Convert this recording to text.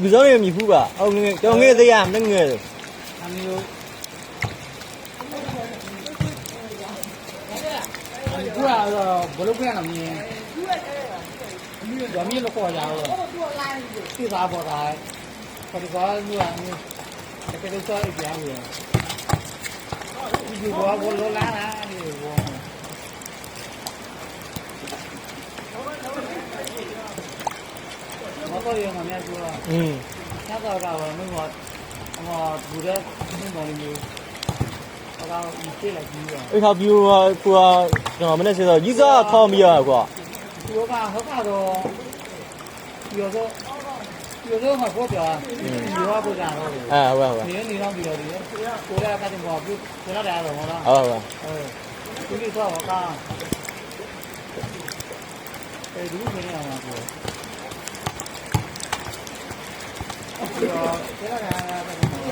ဒီစောရမြည်ဖူးပါအောင်ငယ်ကြောင်ငယ်သေးရမငယ်လို့ အမျိုးကူကတော့ဘလို့ပြန်လာမင်းရမင်းလို့ခေါ်ရတော့သိသားပေါ်တာခေါ်ဒီကောလူကမျိုးတကယ်လို့စောရပြန်ပြီဒီဘောဘောလောလာတာဒီဘောမတော်ရမှာများပြောဆက်တော့တော့မင်းကတော့ဘူရဲမင်းတော်လေးမျိုးတော့ဒီပြေးလိုက်ပြီးတော့ အဲ့ခါပြူကိုကကျွန်တော်မနေ့စေတော့ကြီးစားခေါင်းမရကွာ ဒီကဟုတ်ကတော့ပြောတော့မှာပေါ့ဗျာဒီဟာပေါ်ကြတော့ ဟုတ်ဟုတ် နေတော့ပြီးတော့ဒီကိုရကတည်းကပြုကျွန်တော်လည်းတော့ဟုတ်လား ဟုတ်ဟုတ် ဒီလိုတော့ကအဲဒီလိုနေရမှာပေါ့ဒီတော့ကျွန်တော်လည်း